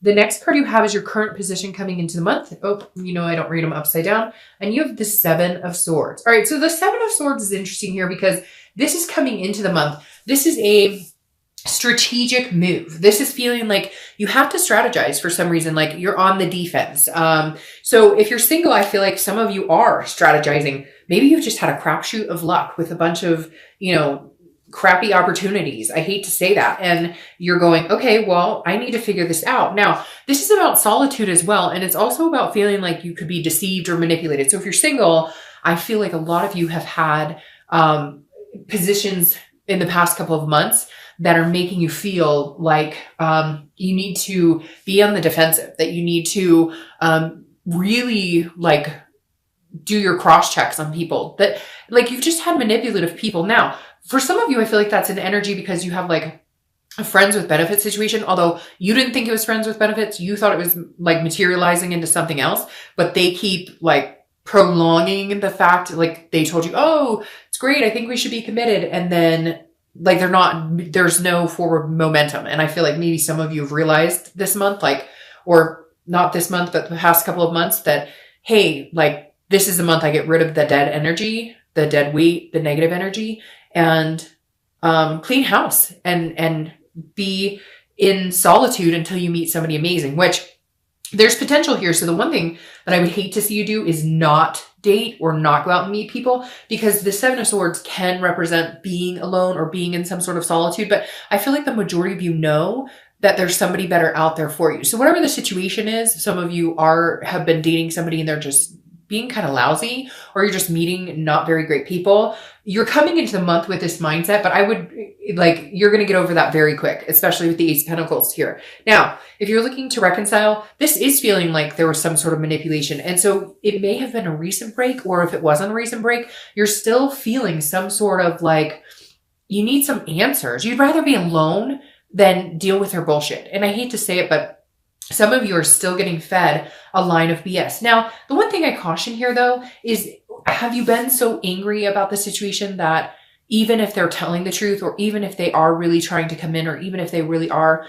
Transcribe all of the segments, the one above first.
The next card you have is your current position coming into the month. Oh, you know, I don't read them upside down. And you have the Seven of Swords. All right, so the Seven of Swords is interesting here because this is coming into the month. This is a strategic move. This is feeling like you have to strategize for some reason, like you're on the defense. So if you're single, I feel like some of you are strategizing. Maybe you've just had a crapshoot of luck with a bunch of, you know, crappy opportunities. I hate to say that. And you're going, okay, well, I need to figure this out. Now, this is about solitude as well. And it's also about feeling like you could be deceived or manipulated. So if you're single, I feel like a lot of you have had positions in the past couple of months that are making you feel like you need to be on the defensive, that you need to really like do your cross checks on people, that like you've just had manipulative people. Now, for some of you, I feel like that's an energy because you have like a friends with benefits situation, although you didn't think it was friends with benefits. You thought it was like materializing into something else, but they keep like prolonging the fact, like they told you, oh, it's great, I think we should be committed. And then like there's no forward momentum. And I feel like maybe some of you have realized this month, like, or not this month, but the past couple of months that, hey, like this is the month I get rid of the dead energy, the dead weight, the negative energy, and clean house and be in solitude until you meet somebody amazing, which there's potential here. So the one thing that I would hate to see you do is not date or not go out and meet people, because the Seven of Swords can represent being alone or being in some sort of solitude. But I feel like the majority of you know that there's somebody better out there for you. So whatever the situation is, some of you have been dating somebody and they're just being kind of lousy, or you're just meeting not very great people. You're coming into the month with this mindset, but I would like, you're going to get over that very quick, especially with the Ace of Pentacles here. Now, if you're looking to reconcile, this is feeling like there was some sort of manipulation. And so it may have been a recent break, or if it wasn't a recent break, you're still feeling some sort of like, you need some answers. You'd rather be alone than deal with her bullshit. And I hate to say it, but some of you are still getting fed a line of BS. Now, the one thing I caution here though, is have you been so angry about the situation that even if they're telling the truth, or even if they are really trying to come in, or even if they really are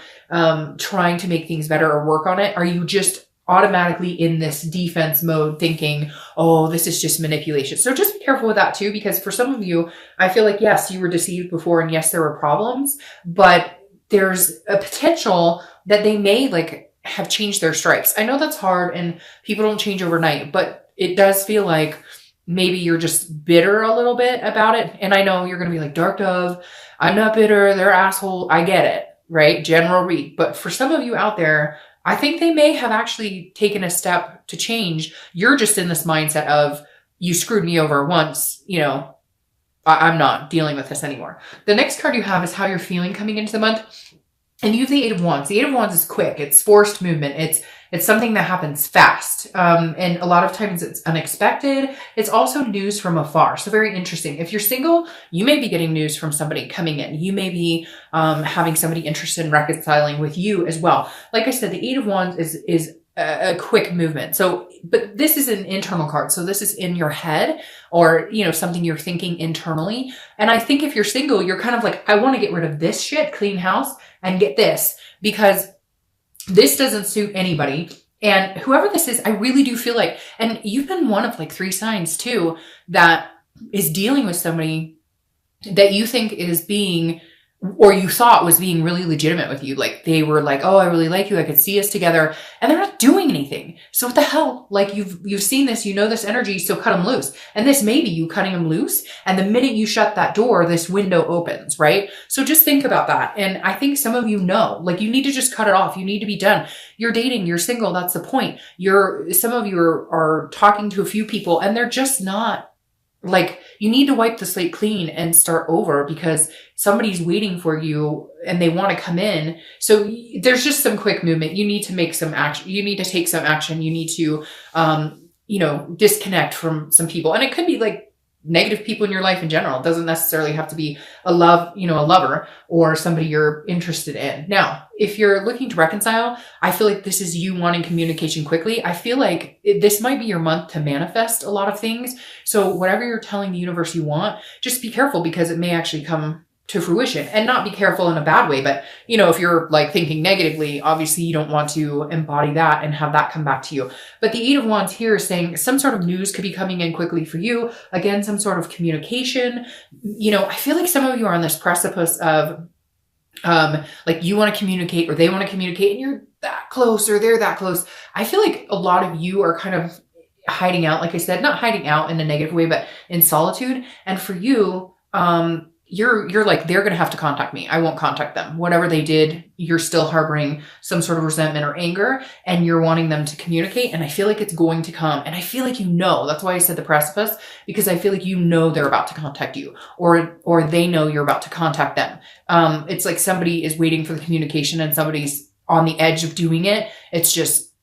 trying to make things better or work on it, are you just automatically in this defense mode thinking, oh, this is just manipulation? So just be careful with that too, because for some of you, I feel like, yes, you were deceived before, and yes, there were problems, but there's a potential that they may like have changed their stripes. I know that's hard and people don't change overnight, but it does feel like maybe you're just bitter a little bit about it. And I know you're going to be like, Dark Dove, I'm not bitter, they're asshole. I get it, right? General read. But for some of you out there, I think they may have actually taken a step to change. You're just in this mindset of, you screwed me over once, you know, I'm not dealing with this anymore. The next card you have is how you're feeling coming into the month. And you have the Eight of Wands. The Eight of Wands is quick. It's forced movement. It's something that happens fast. And a lot of times it's unexpected. It's also news from afar. So very interesting. If you're single, you may be getting news from somebody coming in. You may be having somebody interested in reconciling with you as well. Like I said, the Eight of Wands is a quick movement. So, but this is an internal card. So this is in your head, or, you know, something you're thinking internally. And I think if you're single, you're kind of like, I want to get rid of this shit, clean house, and get this, because this doesn't suit anybody. And whoever this is, I really do feel like, and you've been one of like 3 signs too, that is dealing with somebody that you think is being, or you thought was being really legitimate with you. Like they were like, oh, I really like you, I could see us together, and they're not doing anything. So what the hell? Like you've seen this, you know this energy, so cut them loose. And this may be you cutting them loose, and the minute you shut that door, this window opens, right? So just think about that. And I think some of you know, like you need to just cut it off. You need to be done. You're dating, you're single, that's the point. Some of you are talking to a few people, and they're just not, like, you need to wipe the slate clean and start over, because somebody's waiting for you and they want to come in. So there's just some quick movement. You need to make some action. You need to take some action. You need to, you know, disconnect from some people. And it could be like negative people in your life in general. It doesn't necessarily have to be a lover or somebody you're interested in. Now, if you're looking to reconcile, I feel like this is you wanting communication quickly. I feel like this might be your month to manifest a lot of things. So whatever you're telling the universe you want, just be careful, because it may actually come to fruition, and not be careful in a bad way. But, you know, if you're like thinking negatively, obviously you don't want to embody that and have that come back to you. But the Eight of Wands here is saying some sort of news could be coming in quickly for you. Again, some sort of communication. You know, I feel like some of you are on this precipice of, like you want to communicate or they want to communicate and you're that close or they're that close. I feel like a lot of you are kind of hiding out, like I said, not hiding out in a negative way, but in solitude. And for you, you're like, they're going to have to contact me. I won't contact them. Whatever they did, you're still harboring some sort of resentment or anger, and you're wanting them to communicate. And I feel like it's going to come. And I feel like, you know, that's why I said the precipice, because I feel like, you know, they're about to contact you, or they know you're about to contact them. It's like somebody is waiting for the communication and somebody's on the edge of doing it.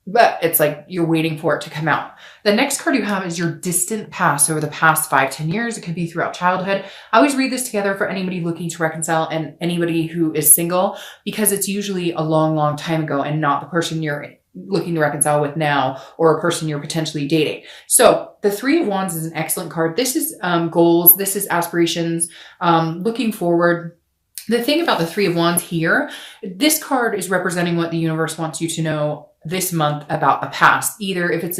But it's like you're waiting for it to come out. The next card you have is your distant past over the past 5-10 years. It could be throughout childhood. I always read this together for anybody looking to reconcile and anybody who is single, because it's usually a long, long time ago and not the person you're looking to reconcile with now, or a person you're potentially dating. So the Three of Wands is an excellent card. This is goals. This is aspirations, looking forward. The thing about the Three of Wands here, this card is representing what the universe wants you to know this month about the past. Either if it's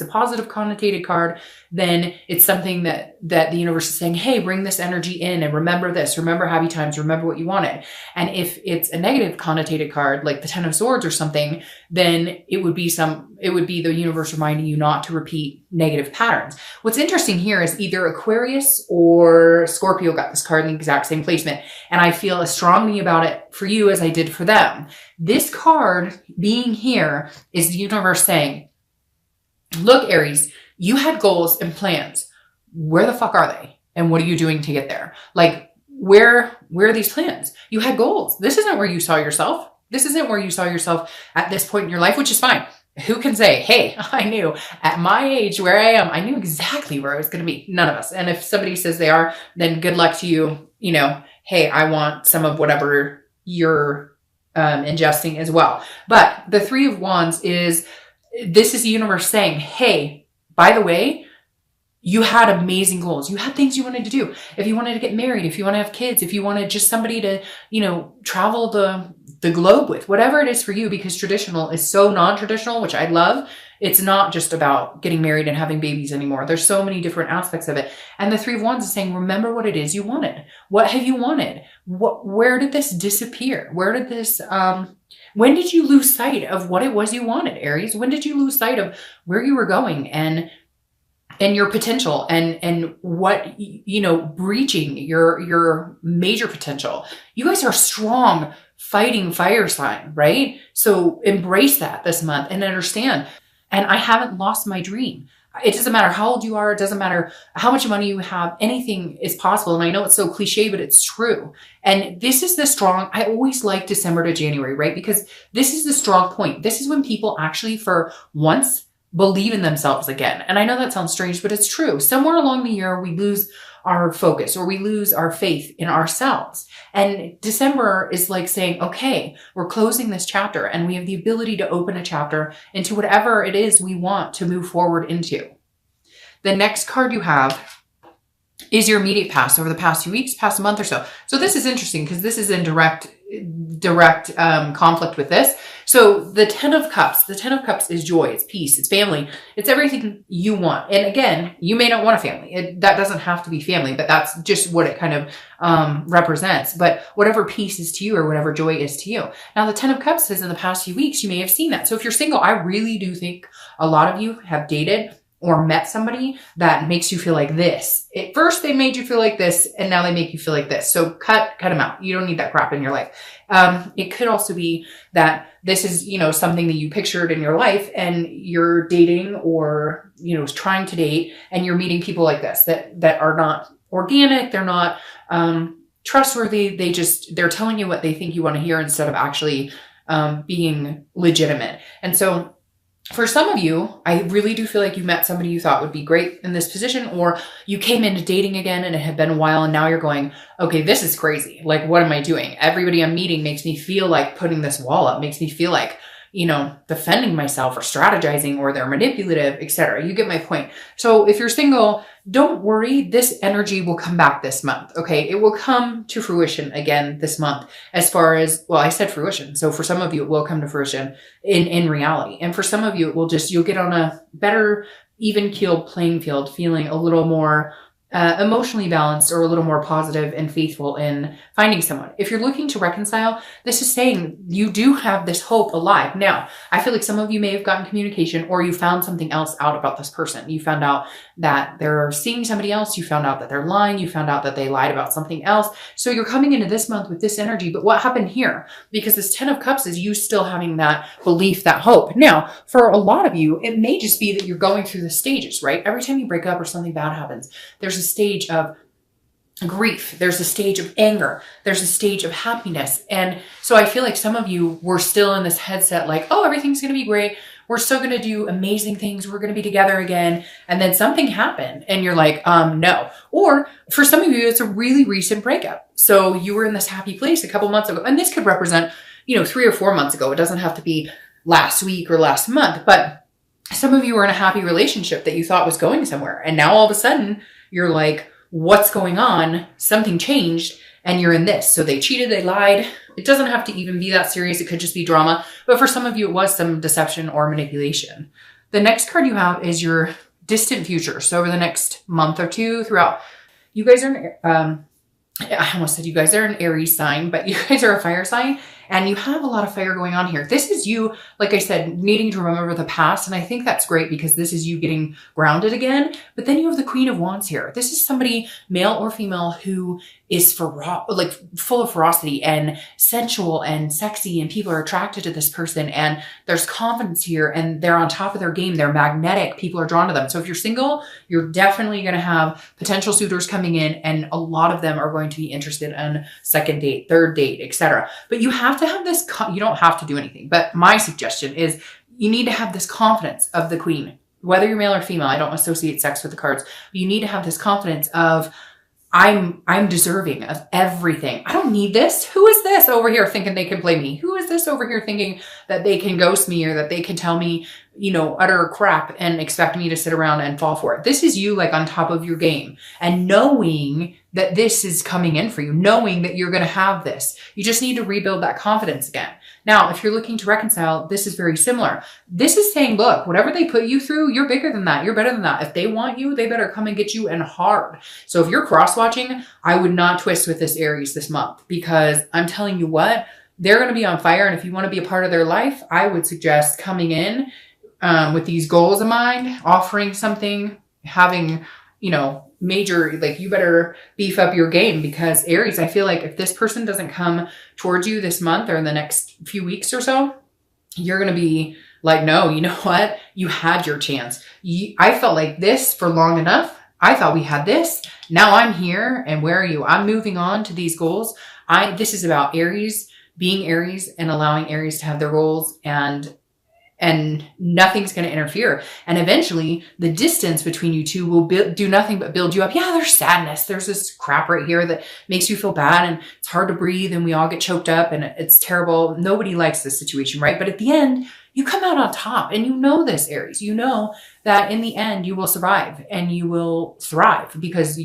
a positive connotated card, then it's something that the universe is saying, hey, bring this energy in and remember this, remember happy times, remember what you wanted. And if it's a negative connotated card, like the Ten of Swords or something, then it would be the universe reminding you not to repeat negative patterns. What's interesting here is either Aquarius or Scorpio got this card in the exact same placement. And I feel as strongly about it for you as I did for them. This card being here is the universe saying, look, Aries, you had goals and plans. Where the fuck are they? And what are you doing to get there? Like, where are these plans? You had goals. This isn't where you saw yourself. This isn't where you saw yourself at this point in your life, which is fine. Who can say, hey, I knew at my age where I am, I knew exactly where I was going to be. None of us. And if somebody says they are, then good luck to you. You know, hey, I want some of whatever you're ingesting as well. But the Three of Wands this is the universe saying, hey, by the way, you had amazing goals. You had things you wanted to do. If you wanted to get married, if you want to have kids, if you wanted just somebody to, you know, travel the globe with, whatever it is for you, because traditional is so non-traditional, which I love. It's not just about getting married and having babies anymore. There's so many different aspects of it. And the Three of Wands is saying, remember what it is you wanted. What have you wanted? Where did this disappear? Where did this, when did you lose sight of what it was you wanted, Aries? When did you lose sight of where you were going and your potential and what, you know, breaching your major potential? You guys are strong, fighting fire sign, right? So embrace that this month and understand. And I haven't lost my dream. It doesn't matter how old you are. It doesn't matter how much money you have. Anything is possible. And I know it's so cliche, but it's true. And this is the strong, I always like December to January, right? Because this is the strong point. This is when people actually for once believe in themselves again. And I know that sounds strange, but it's true. Somewhere along the year, we lose our focus or we lose our faith in ourselves. And December is like saying, okay, we're closing this chapter and we have the ability to open a chapter into whatever it is we want to move forward into. The next card you have is your immediate past over the past few weeks, past a month or so. So this is interesting because this is in direct conflict with this. So the Ten of Cups is joy, it's peace, it's family, it's everything you want. And again, you may not want a family. That doesn't have to be family, but that's just what it kind of represents. But whatever peace is to you or whatever joy is to you. Now the Ten of Cups says in the past few weeks, you may have seen that. So if you're single, I really do think a lot of you have dated or met somebody that makes you feel like this. At first they made you feel like this and now they make you feel like this. So cut them out. You don't need that crap in your life. It could also be that this is, you know, something that you pictured in your life and you're dating or, you know, trying to date and you're meeting people like this that are not organic. They're not trustworthy. They're telling you what they think you want to hear instead of actually being legitimate. And so for some of you, I really do feel like you met somebody you thought would be great in this position, or you came into dating again and it had been a while and now you're going, okay, this is crazy. Like, what am I doing? Everybody I'm meeting makes me feel like putting this wall up, makes me feel like defending myself or strategizing, or they're manipulative, etc. You get my point. So if you're single, don't worry. This energy will come back this month. Okay. It will come to fruition again this month, as far as, well, I said fruition. So for some of you, it will come to fruition in reality. And for some of you, it will you'll get on a better, even keeled playing field, feeling a little more emotionally balanced, or a little more positive and faithful in finding someone. If you're looking to reconcile, this is saying you do have this hope alive. Now, I feel like some of you may have gotten communication, or you found something else out about this person. You found out that they're seeing somebody else. You found out that they're lying. You found out that they lied about something else. So you're coming into this month with this energy. But what happened here? Because this 10 of Cups is you still having that belief, that hope. Now, for a lot of you, it may just be that you're going through the stages, right? Every time you break up or something bad happens, there's a stage of grief. There's a stage of anger. There's a stage of happiness. And so I feel like some of you were still in this headset, like, oh, everything's going to be great. We're still going to do amazing things. We're going to be together again. And then something happened and you're like, no. Or for some of you, it's a really recent breakup. So you were in this happy place a couple months ago. And this could represent, 3 or 4 months ago. It doesn't have to be last week or last month, but some of you were in a happy relationship that you thought was going somewhere. And now all of a sudden you're like, what's going on? Something changed and you're in this. So they cheated, they lied. It doesn't have to even be that serious. It could just be drama. But for some of you, it was some deception or manipulation. The next card you have is your distant future. So over the next month or two throughout, you guys are, I almost said you guys are an Aries sign, but you guys are a fire sign. And you have a lot of fire going on here. This is you, like I said, needing to remember the past. And I think that's great because this is you getting grounded again. But then you have the Queen of Wands here. This is somebody, male or female, who is full of ferocity and sensual and sexy, and people are attracted to this person, and there's confidence here, and they're on top of their game. They're magnetic. People are drawn to them. So if you're single, you're definitely going to have potential suitors coming in, and a lot of them are going to be interested in second date, third date, etc. But you have to have this, you don't have to do anything, but my suggestion is you need to have this confidence of the Queen, whether you're male or female. I don't associate sex with the cards, but you need to have this confidence of, I'm deserving of everything. I don't need this. Who is this over here thinking they can play me? Who is this over here thinking that they can ghost me, or that they can tell me, utter crap and expect me to sit around and fall for it? This is you, like, on top of your game, and knowing that this is coming in for you, knowing that you're going to have this. You just need to rebuild that confidence again. Now, if you're looking to reconcile, this is very similar. This is saying, look, whatever they put you through, you're bigger than that. You're better than that. If they want you, they better come and get you, and hard. So if you're cross-watching, I would not twist with this Aries this month, because I'm telling you what, they're going to be on fire. And if you want to be a part of their life, I would suggest coming in with these goals in mind, offering something, having, major, like, you better beef up your game, because Aries, I feel like if this person doesn't come towards you this month or in the next few weeks or so, you're going to be like, no, you know what? You had your chance. I felt like this for long enough. I thought we had this. Now I'm here, and where are you? I'm moving on to these goals. This is about Aries being Aries and allowing Aries to have their goals, and nothing's going to interfere. And eventually the distance between you two will do nothing but build you up. Yeah, there's sadness. There's this crap right here that makes you feel bad, and it's hard to breathe, and we all get choked up, and it's terrible. Nobody likes this situation, right? But at the end, you come out on top, and you know this, Aries. You know that in the end, you will survive and you will thrive, because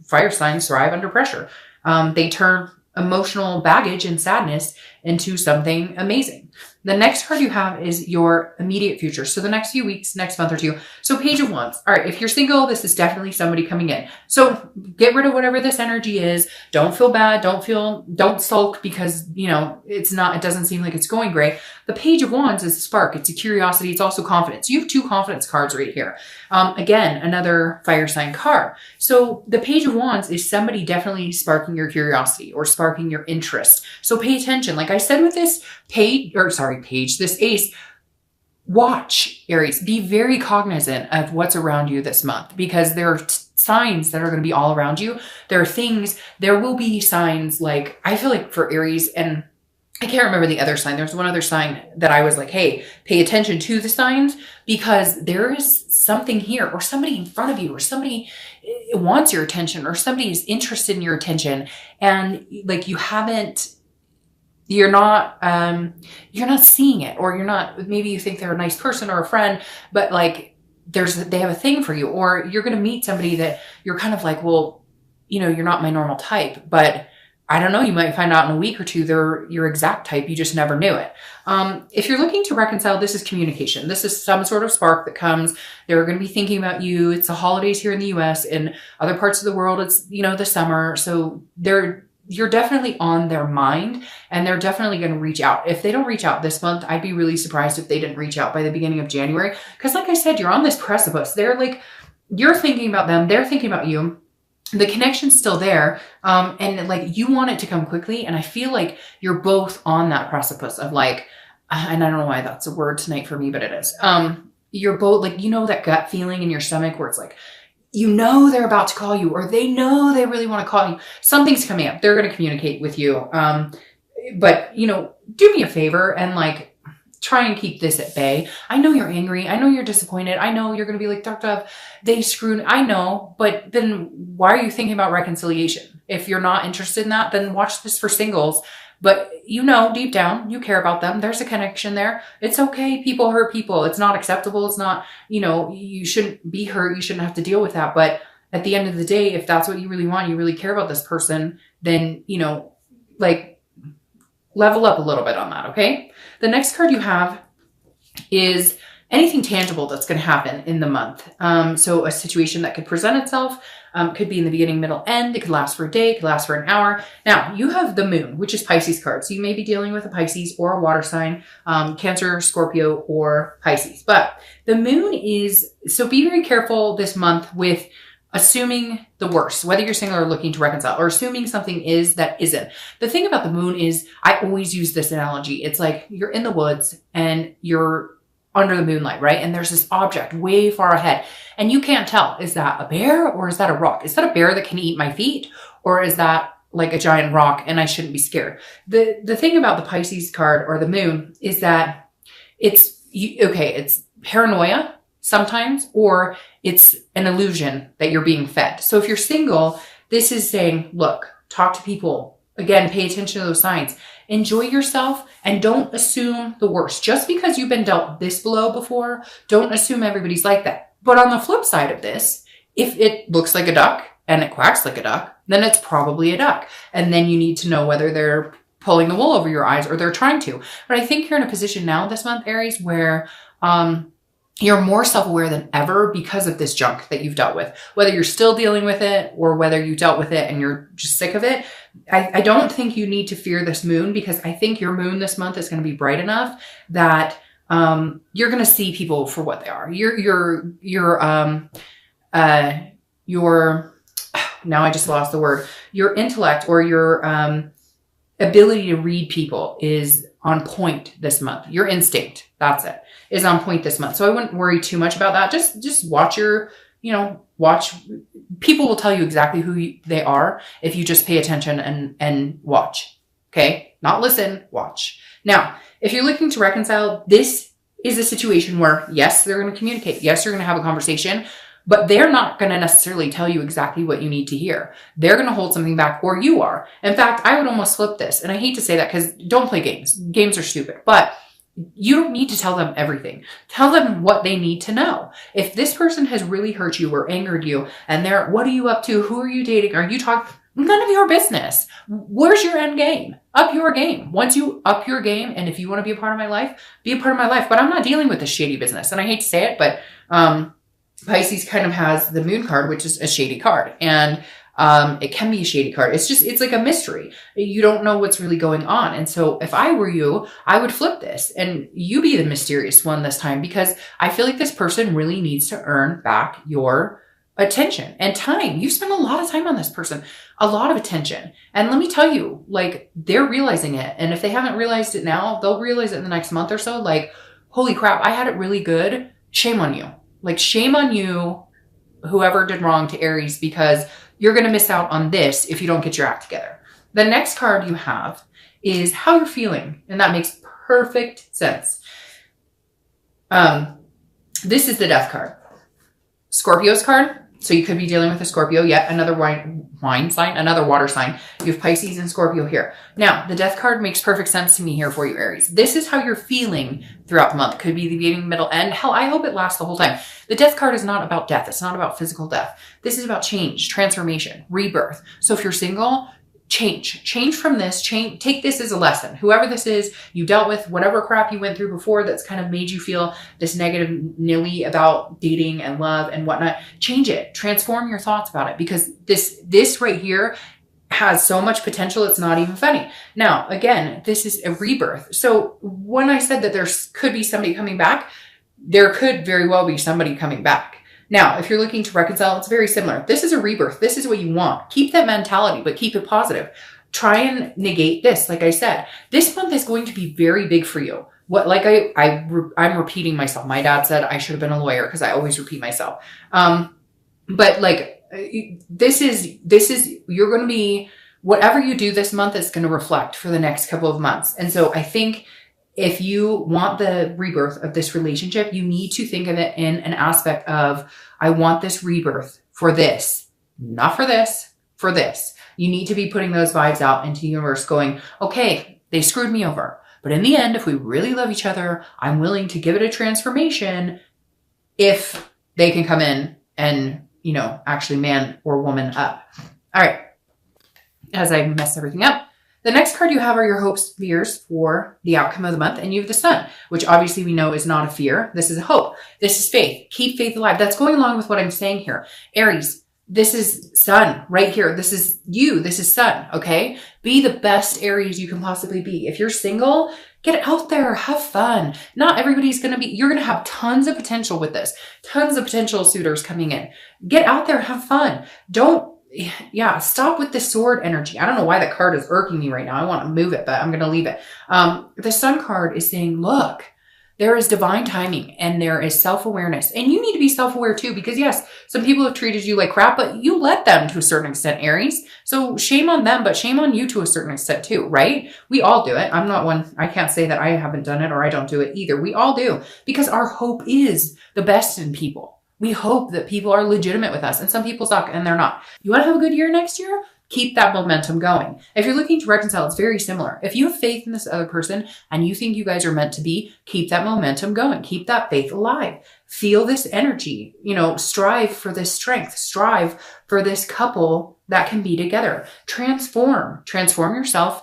fire signs thrive under pressure. They turn emotional baggage and sadness into something amazing. The next card you have is your immediate future. So the next few weeks, next month or two. So Page of Wands. All right. If you're single, this is definitely somebody coming in. So get rid of whatever this energy is. Don't feel bad. Don't sulk because, it doesn't seem like it's going great. The Page of Wands is a spark. It's a curiosity. It's also confidence. You have 2 confidence cards right here. Again, another fire sign card. So the Page of Wands is somebody definitely sparking your curiosity or sparking your interest. So pay attention. Like I said with this this ace, watch, Aries. Be very cognizant of what's around you this month, because there are signs that are going to be all around you. There will be signs, like, I feel like for Aries, and I can't remember the other sign. There's one other sign that I was like, hey, pay attention to the signs, because there is something here, or somebody in front of you, or somebody wants your attention, or somebody is interested in your attention. And like, you haven't you're not seeing it, or maybe you think they're a nice person or a friend, but like they have a thing for you, or you're going to meet somebody that you're kind of like, well, you're not my normal type, but I don't know, you might find out in a week or two they're your exact type. You just never knew it. If you're looking to reconcile, this is communication. This is some sort of spark that comes. They're going to be thinking about you. It's the holidays here in the US. In other parts of the world, it's, the summer. So you're definitely on their mind, and they're definitely going to reach out. If they don't reach out this month, I'd be really surprised if they didn't reach out by the beginning of January. Because like I said, you're on this precipice. They're like, you're thinking about them. They're thinking about you. The connection's still there. And like, you want it to come quickly. And I feel like you're both on that precipice of like, and I don't know why that's a word tonight for me, but it is. You're both like, that gut feeling in your stomach where it's like, they're about to call you, or they know they really want to call you. Something's coming up. They're going to communicate with you. But do me a favor and like, try and keep this at bay. I know you're angry. I know you're disappointed. I know you're going to be like, Dr. They screwed. I know, but then why are you thinking about reconciliation? If you're not interested in that, then watch this for singles. But deep down, you care about them. There's a connection there. It's okay. People hurt people. It's not acceptable. It's not, you shouldn't be hurt. You shouldn't have to deal with that. But at the end of the day, if that's what you really want, you really care about this person, then, like level up a little bit on that. Okay. The next card you have is anything tangible that's going to happen in the month. So a situation that could present itself, could be in the beginning, middle, end. It could last for a day. It could last for an hour. Now you have the moon, which is Pisces card. So you may be dealing with a Pisces or a water sign, Cancer, Scorpio, or Pisces. But the moon so be very careful this month with assuming the worst, whether you're single or looking to reconcile, or assuming something is that isn't. The thing about the moon is, I always use this analogy. It's like you're in the woods and you're under the moonlight, right? And there's this object way far ahead and you can't tell, is that a bear or is that a rock? Is that a bear that can eat my feet? Or is that like a giant rock and I shouldn't be scared? The thing about the Pisces card or the moon is that it's paranoia sometimes, or it's an illusion that you're being fed. So if you're single, this is saying, look, talk to people. Again, pay attention to those signs. Enjoy yourself and don't assume the worst. Just because you've been dealt this blow before, don't assume everybody's like that. But on the flip side of this, if it looks like a duck and it quacks like a duck, then it's probably a duck. And then you need to know whether they're pulling the wool over your eyes or they're trying to. But I think you're in a position now this month, Aries, where you're more self-aware than ever because of this junk that you've dealt with. Whether you're still dealing with it or whether you dealt with it and you're just sick of it, I don't think you need to fear this moon, because I think your moon this month is going to be bright enough that you're going to see people for what they are. Now I just lost the word. Your intellect or your ability to read people is on point this month. Your instinct, that's it, is on point this month. So I wouldn't worry too much about that. Just watch watch. People will tell you exactly who they are if you just pay attention and watch. Okay? Not listen, watch. Now, if you're looking to reconcile, this is a situation where, yes, they're going to communicate. Yes, you're going to have a conversation, but they're not going to necessarily tell you exactly what you need to hear. They're going to hold something back, or you are. In fact, I would almost flip this. And I hate to say that because don't play games. Games are stupid. But you don't need to tell them everything. Tell them what they need to know. If this person has really hurt you or angered you and what are you up to? Who are you dating? Are you talking? None of your business. Where's your end game? Up your game. Once you up your game, and if you want to be a part of my life, be a part of my life. But I'm not dealing with this shady business. And I hate to say it, but Pisces kind of has the moon card, which is a shady card. And it can be a shady card. It's like a mystery. You don't know what's really going on. And so if I were you, I would flip this and you be the mysterious one this time, because I feel like this person really needs to earn back your attention and time. You've spent a lot of time on this person, a lot of attention. And let me tell you, like, they're realizing it. And if they haven't realized it now, they'll realize it in the next month or so. Like, holy crap, I had it really good. Shame on you. Like, shame on you, whoever did wrong to Aries, because you're going to miss out on this if you don't get your act together. The next card you have is how you're feeling. And that makes perfect sense. This is the Death card. Scorpio's card. So you could be dealing with a Scorpio, yet another wine sign, another water sign. You have Pisces and Scorpio here. Now, the Death card makes perfect sense to me here for you, Aries. This is how you're feeling throughout the month. Could be the beginning, middle, end. Hell, I hope it lasts the whole time. The Death card is not about death. It's not about physical death. This is about change, transformation, rebirth. So if you're single, change from this, take this as a lesson. Whoever this is, you dealt with whatever crap you went through before that's kind of made you feel this negative nilly about dating and love and whatnot. Change it, transform your thoughts about it, because this right here has so much potential. It's not even funny. Now, again, this is a rebirth. So when I said that there could be somebody coming back, there could very well be somebody coming back. Now, if you're looking to reconcile, it's very similar. This is a rebirth. This is what you want. Keep that mentality, but keep it positive. Try and negate this. Like I said, this month is going to be very big for you. I'm repeating myself. My dad said I should have been a lawyer because I always repeat myself. But like, this is, you're going to be, whatever you do this month is going to reflect for the next couple of months. And so I think if you want the rebirth of this relationship, you need to think of it in an aspect of, I want this rebirth for this, not for this, for this. You need to be putting those vibes out into the universe going, okay, they screwed me over. But in the end, if we really love each other, I'm willing to give it a transformation if they can come in and, you know, actually man or woman up. All right. As I mess everything up, the next card you have are your hopes, fears for the outcome of the month. And you have the Sun, which obviously we know is not a fear. This is a hope. This is faith. Keep faith alive. That's going along with what I'm saying here. Aries, this is Sun right here. This is you. This is Sun. Okay. Be the best Aries you can possibly be. If you're single, get out there, have fun. Not everybody's going to be, you're going to have tons of potential with this. Tons of potential suitors coming in. Get out there, have fun. Stop with the sword energy. I don't know why that card is irking me right now. I want to move it, but I'm going to leave it. The Sun card is saying, look, there is divine timing and there is self-awareness. And you need to be self-aware too, because yes, some people have treated you like crap, but you let them to a certain extent, Aries. So shame on them, but shame on you to a certain extent too, right? We all do it. I'm not one, I can't say that I haven't done it or I don't do it either. We all do, because our hope is the best in people. We hope that people are legitimate with us, and some people suck and they're not. You want to have a good year next year? Keep that momentum going. If you're looking to reconcile, it's very similar. If you have faith in this other person and you think you guys are meant to be, keep that momentum going. Keep that faith alive. Feel this energy, you know, strive for this strength, strive for this couple that can be together. Transform yourself.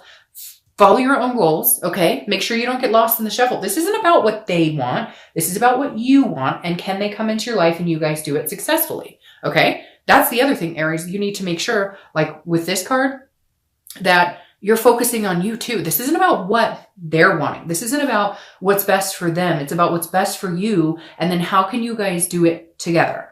Follow your own goals, okay? Make sure you don't get lost in the shuffle. This isn't about what they want. This is about what you want, and can they come into your life and you guys do it successfully, okay? That's the other thing, Aries. You need to make sure, like with this card, that you're focusing on you too. This isn't about what they're wanting. This isn't about what's best for them. It's about what's best for you, and then how can you guys do it together?